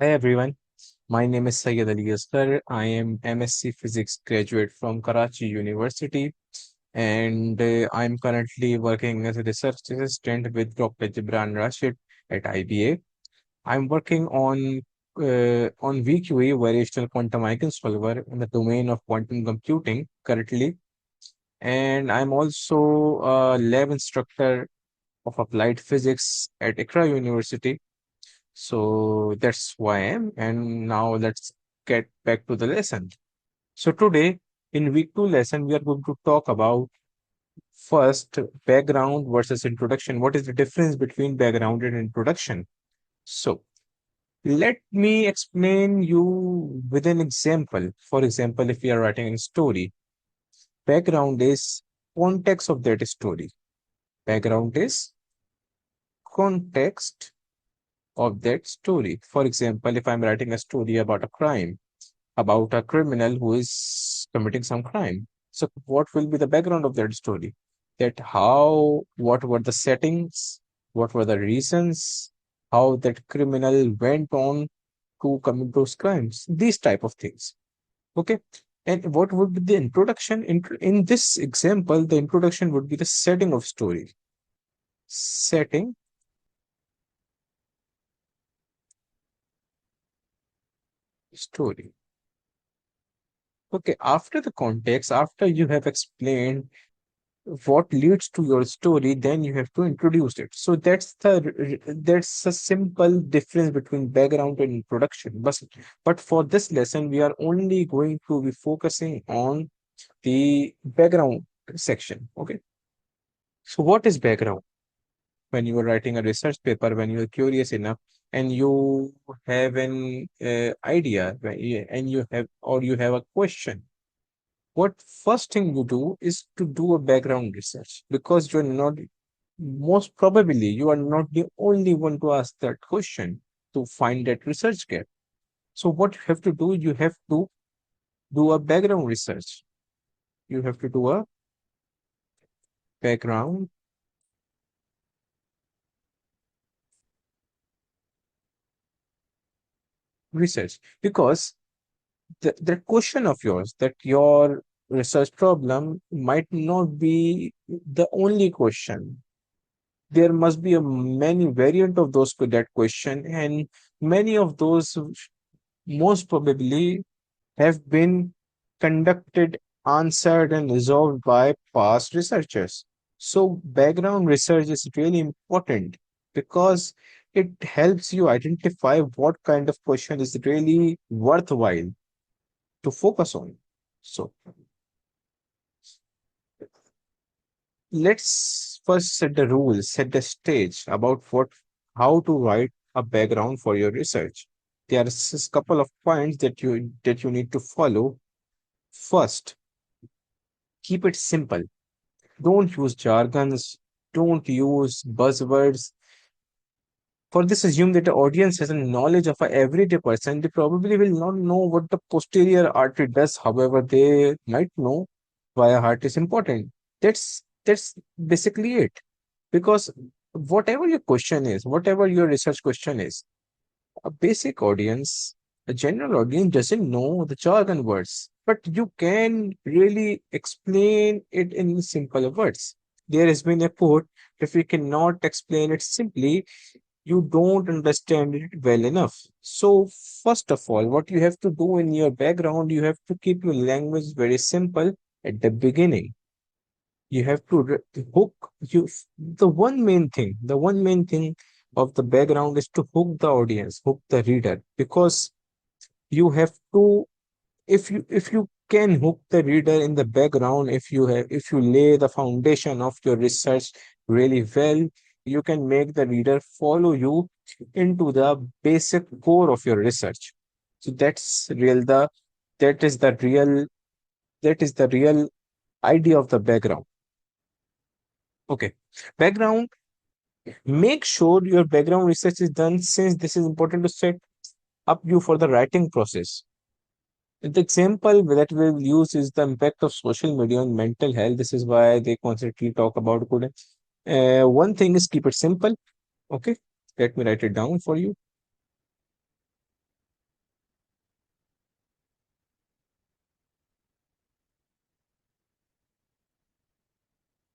Hi everyone, my name is Syed Ali Asghar. I am MSc Physics graduate from Karachi University and I'm currently working as a research assistant with Dr. Gibran Rashid at IBA. I'm working on VQA variational quantum eigensolver in the domain of quantum computing currently, and I'm also a lab instructor of applied physics at Ikra University. So that's who I am. And now let's get back to the lesson. So today in week two lesson, we are going to talk about first background versus introduction. What is the difference between background and introduction? So let me explain you with an example. For example, if we are writing a story, background is context of that story. Background is context of that story. For example, if I'm writing a story about a crime, about a criminal who is committing some crime. So, what will be the background of that story? What were the settings, what were the reasons, how that criminal went on to commit those crimes, these type of things. Okay. And what would be the introduction? In this example, the introduction would be the setting of story. Setting story. Okay. After the context, after you have explained what leads to your story, then you have to introduce it. So that's a simple difference between background and introduction. But for this lesson we are only going to be focusing on the background section. Okay, so what is background? When you are writing a research paper, when you are curious enough and you have an idea, and you have a question, what first thing you do is to do a background research, because you're not, most probably you are not the only one to ask that question to find that research gap. So what you have to do, you have to do a background research. You have to do a background research, because the question of yours, that your research problem might not be the only question. There must be a many variant of that question, and many of those most probably have been conducted, answered, and resolved by past researchers. So, background research is really important because it helps you identify what kind of question is really worthwhile to focus on. So, let's first set the rules, set the stage about how to write a background for your research. There are a couple of points that you need to follow. First, keep it simple. Don't use jargons. Don't use buzzwords. For this, assume that the audience has a knowledge of a everyday person. They probably will not know what the posterior artery does. However, they might know why a heart is important. That's basically it. Because whatever your question is, whatever your research question is, a basic audience, a general audience doesn't know the jargon words, but you can really explain it in simple words. There has been a quote: if you cannot explain it simply, you don't understand it well enough. So, first of all, what you have to do in your background, you have to keep your language very simple at the beginning. You have to hook you. The one main thing of the background is to hook the audience, hook the reader, because you have to, if you can hook the reader in the background, if you lay the foundation of your research really well, you can make the reader follow you into the basic core of your research. So that is the real that is the real idea of the background. Okay, background. Make sure your background research is done, since this is important to set up you for the writing process. The example that we'll use is the impact of social media on mental health. This is why they constantly talk about good. One thing is, keep it simple. Okay, let me write it down for you.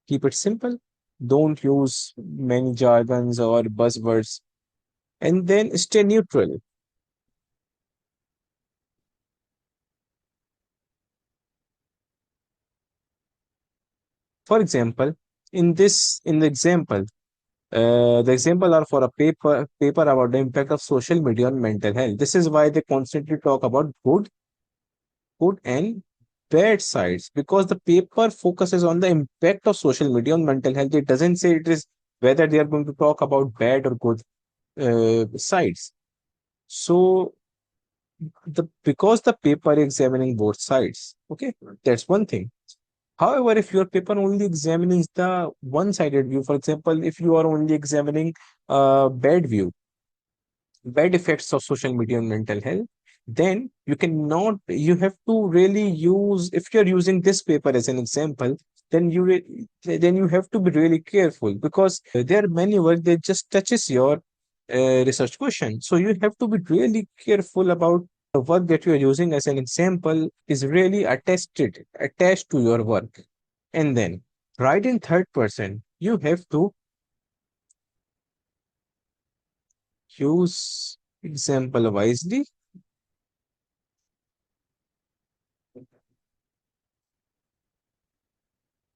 Keep it simple. Don't use many jargons or buzzwords. And then stay neutral. For example, in the example are for a paper about the impact of social media on mental health. This is why they constantly talk about good and bad sides, because the paper focuses on the impact of social media on mental health. It doesn't say it is whether they are going to talk about bad or good sides. So the because the paper is examining both sides. Okay, that's one thing. However, if your paper only examines the one-sided view, for example, if you are only examining bad effects of social media on mental health, then you have to really use, if you're using this paper as an example, then you have to be really careful, because there are many work that just touches your research question. So you have to be really careful about the work that you are using as an example is really attached to your work. And then write in third person, you have to use example wisely.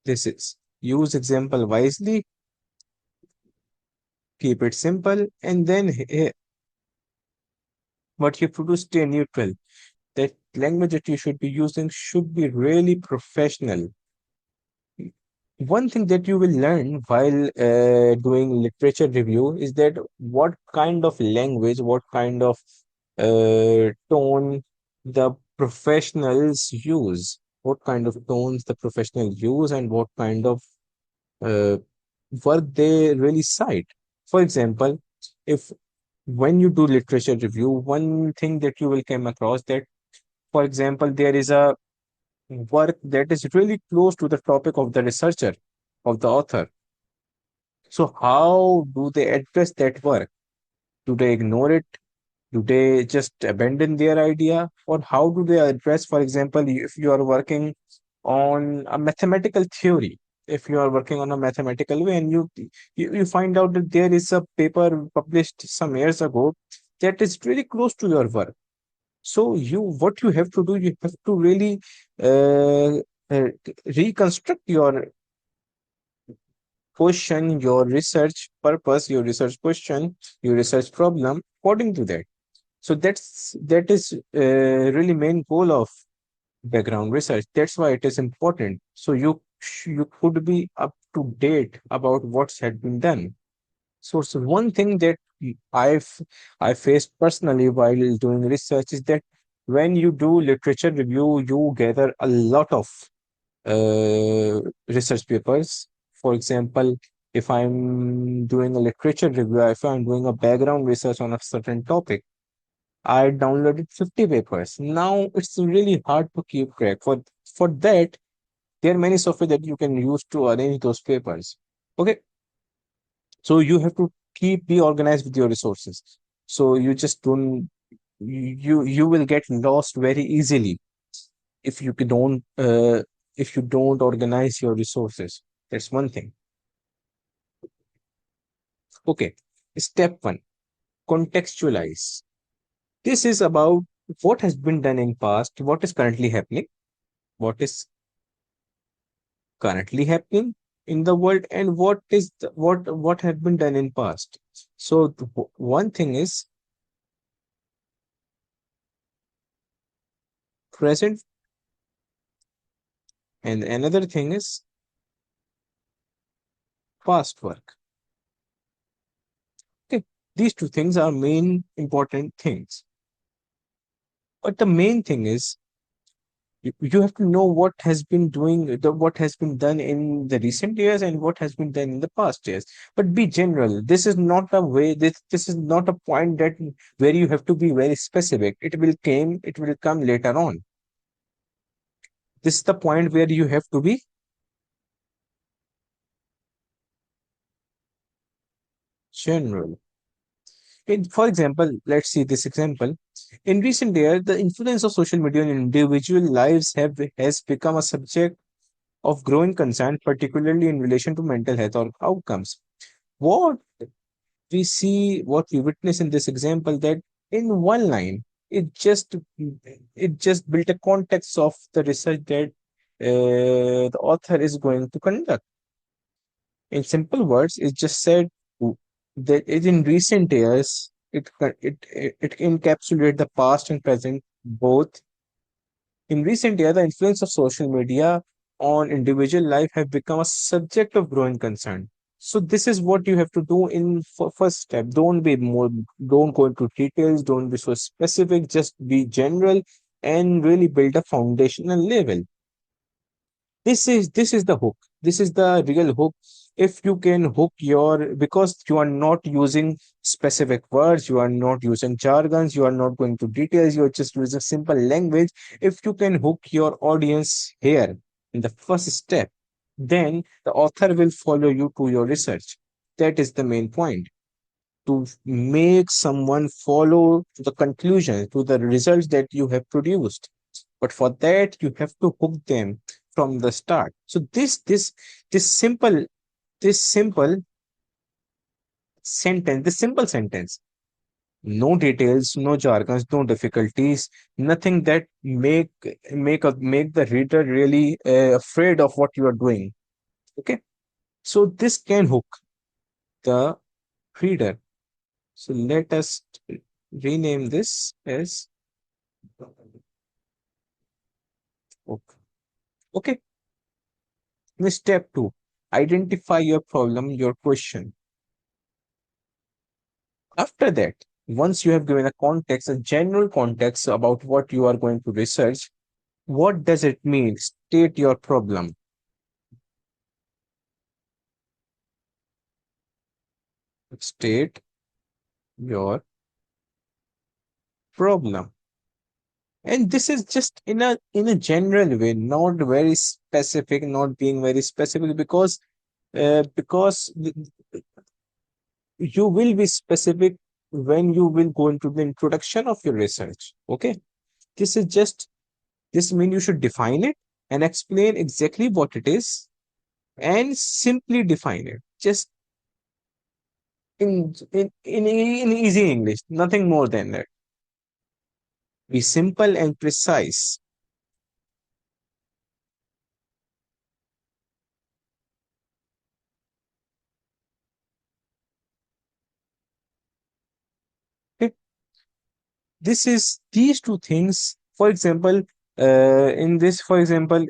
This is use example wisely, keep it simple, and then what you have to do, stay neutral. That language that you should be using should be really professional. One thing that you will learn while doing literature review is that what kind of language, what kind of tone the professionals use, what kind of tones the professional use, and what kind of uh, work they really cite. For example, if when you do literature review, one thing that you will come across that, for example, there is a work that is really close to the topic of the researcher, of the author. So how do they address that work? Do they ignore it? Do they just abandon their idea? Or how do they address, for example, if you are working on a mathematical theory, if you are working on a mathematical way and you find out that there is a paper published some years ago that is really close to your work. So what you have to do, you have to really uh, uh, reconstruct your question, your research purpose, your research question, your research problem according to that. So that is really main goal of background research. That's why it is important. So you could be up to date about what's had been done. So one thing that I faced personally while doing research is that when you do literature review, you gather a lot of uh, research papers. For example, if I'm doing a literature review, if I'm doing a background research on a certain topic, I downloaded 50 papers. Now it's really hard to keep track. For that, there are many software that you can use to arrange those papers. Okay, so you have to be organized with your resources. So you just don't you will get lost very easily if you don't organize your resources. That's one thing. Okay, step one, contextualize. This is about what has been done in past, what is currently happening, what is currently happening in the world, and what had been done in past. So one thing is present, and another thing is past work. Okay, these two things are main important things. But the main thing is you have to know what has been done in the recent years and what has been done in the past years. But be general. This is not a way. This is not a point that where you have to be very specific. It will come later on. This is the point where you have to be general. For example, let's see this example. In recent years, the influence of social media on individual lives have has become a subject of growing concern, particularly in relation to mental health or outcomes. What what we witness in this example, that in one line, it just it just built a context of the research that the author is going to conduct. In simple words, it just said that in recent years, it encapsulated the past and present both. In recent years, the influence of social media on individual life have become a subject of growing concern. So this is what you have to do in first step. Don't go into details. Don't be so specific. Just be general and really build a foundational level. This is the hook. This is the real hook. If you can hook your, because you are not using specific words, you are not using jargons, you are not going to details, you are just using simple language. If you can hook your audience here in the first step, then the author will follow you to your research. That is the main point, to make someone follow to the conclusion, to the results that you have produced. But for that, you have to hook them from the start. So this simple this simple simple sentence, no details, no jargons, no difficulties, nothing that make the reader really afraid of what you are doing. Okay, so this can hook the reader. So let us rename this as hook. Okay. Now step two, identify your problem, your question. After that, once you have given a context, a general context about what you are going to research, what does it mean? State your problem. State your problem. And this is just in a general way, not very specific, not being very specific, because you will be specific when you will go into the introduction of your research. Okay, this is just this means you should define it and explain exactly what it is, and simply define it. Just in easy English, nothing more than that. Be simple and precise. Okay? This is these two things. For example, in this, For example,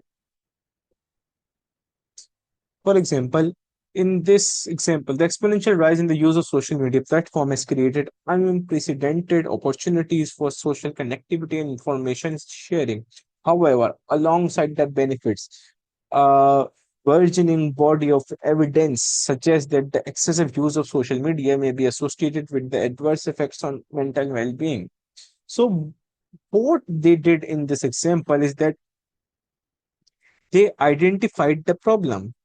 in this example, the exponential rise in the use of social media platform has created unprecedented opportunities for social connectivity and information sharing. However, alongside the benefits, a burgeoning body of evidence suggests that the excessive use of social media may be associated with the adverse effects on mental well-being. So, what they did in this example is that they identified the problem.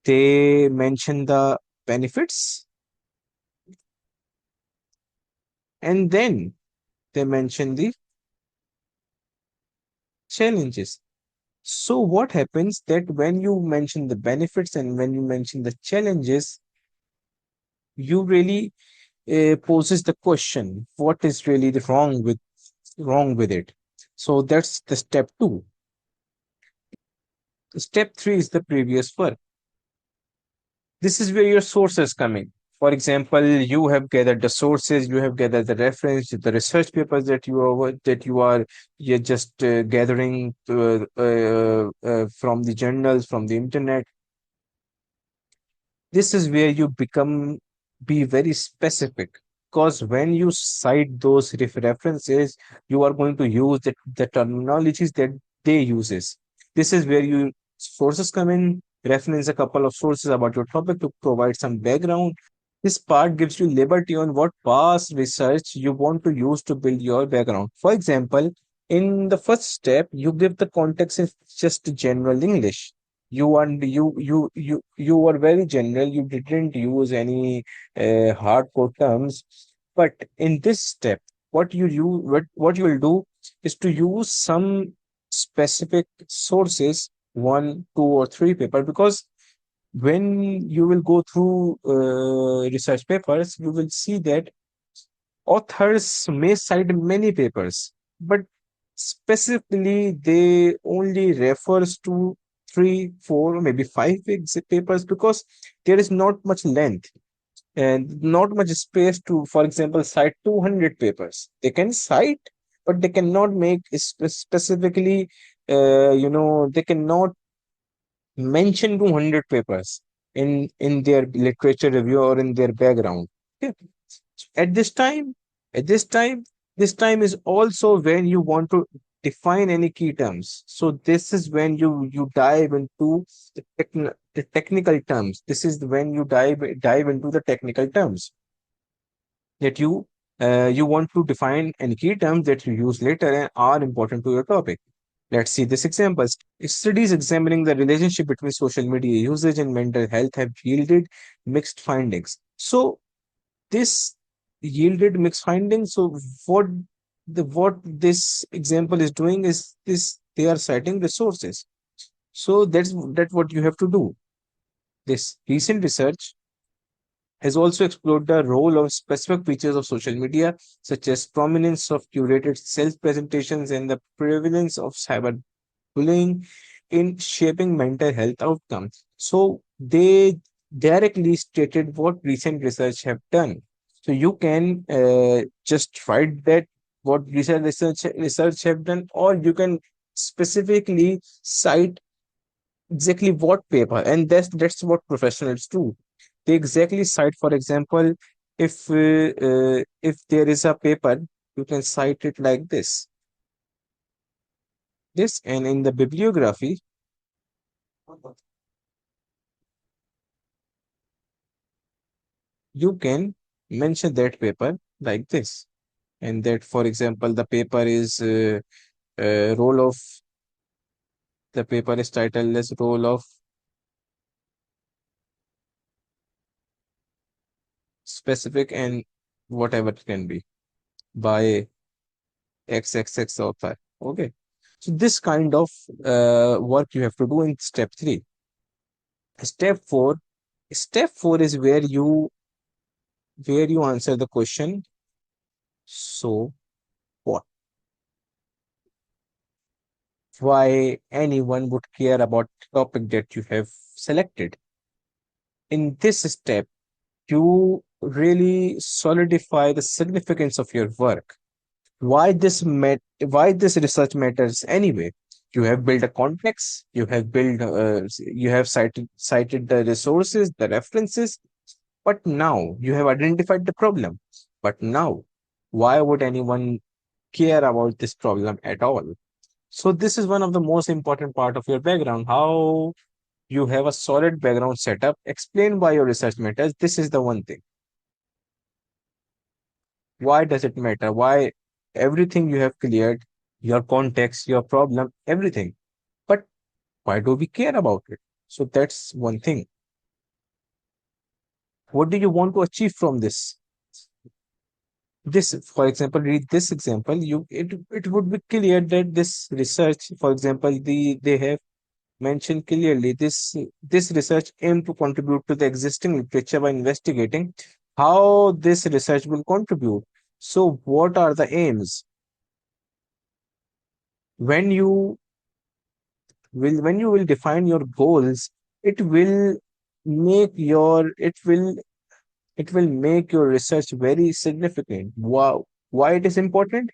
They mention the benefits, and then they mention the challenges. So what happens that when you mention the benefits and when you mention the challenges, you really poses the question, what is really the wrong with it? So that's the step two. Step three is the previous work. This is where your sources come in. For example, you have gathered the sources, you have gathered the reference, the research papers you're just gathering from the journals, from the internet. This is where you become be very specific, because when you cite those references, you are going to use the terminologies that they uses. This is where you sources come in, reference a couple of sources about your topic to provide some background. This part gives you liberty on what past research you want to use to build your background. For example, in the first step, you give the context in just general English. You were very general. You didn't use any hardcore terms. But in this step, what you will do is to use some specific sources one, two, or three paper, because when you will go through research papers, you will see that authors may cite many papers, but specifically they only refers to three, four, or maybe five papers, because there is not much length and not much space to, for example, cite 200 papers. They can cite, but they cannot make specifically, they cannot mention 200 papers in their literature review or in their background. Okay. At this time, at this time is also when you want to define any key terms. So this is when you dive into the technical terms. This is when you dive into the technical terms that you want to define any key terms that you use later and are important to your topic. Let's see this examples. Studies examining the relationship between social media usage and mental health have yielded mixed findings. So this yielded mixed findings. So what this example is doing is this: they are citing resources. So that's what you have to do. This recent research has also explored the role of specific features of social media, such as prominence of curated self-presentations and the prevalence of cyberbullying in shaping mental health outcomes. So they directly stated what recent research have done. So you can just write that what recent research have done, or you can specifically cite exactly what paper, and that's what professionals do. They exactly cite, for example, if there is a paper, you can cite it like this, and in the bibliography you can mention that paper like this, and that, for example, role of the paper is titled as role of specific and whatever it can be by XXX author. Okay. So this kind of work you have to do in step three. Step four. Step four is where you answer the question. So what? Why anyone would care about the topic that you have selected? In this step, you really solidify the significance of your work. Why this research matters anyway? You have built a context, you have cited the resources, the references, but now you have identified the problem. But now, why would anyone care about this problem at all? So this is one of the most important part of your background. How you have a solid background setup. Explain why your research matters. This is the one thing. Why does it matter? Why everything you have cleared, your context, your problem, everything. But why do we care about it? So that's one thing. What do you want to achieve from this? This, for example, read this example. It would be clear that this research, for example, they have mentioned clearly this research aim to contribute to the existing literature by investigating how this research will contribute. So what are the aims? When you will define your goals, it will make your it will make your research very significant. Wow. Why it is important?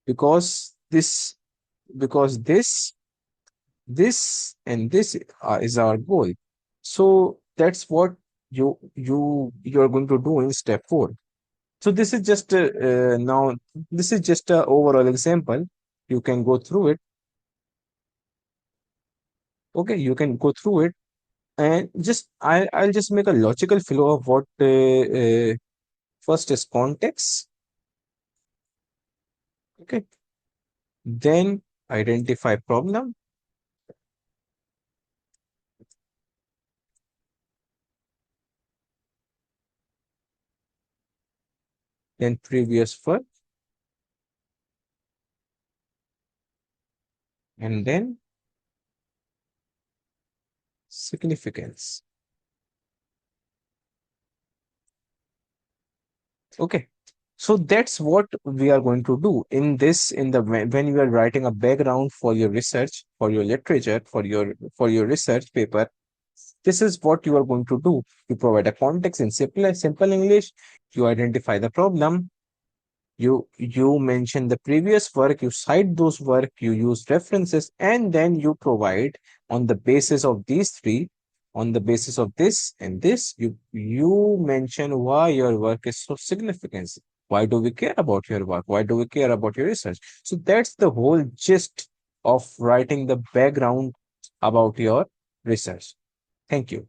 Because this and this is our goal. So that's what you're going to do in step four. So this is just now this is just a overall example. You can go through it. Okay, you can go through it, and I'll just make a logical flow of what first is context. Okay, then identify problem, then previous work, and then significance. Okay. So that's what we are going to do in this, in the when you are writing a background for your research, for your literature, for your research paper. This is what you are going to do. You provide a context in simple English. You identify the problem. You mention the previous work, you cite those work, you use references, and then you provide on the basis of these three, on the basis of this and this, you mention why your work is so significant. Why do we care about your work? Why do we care about your research? So that's the whole gist of writing the background about your research. Thank you.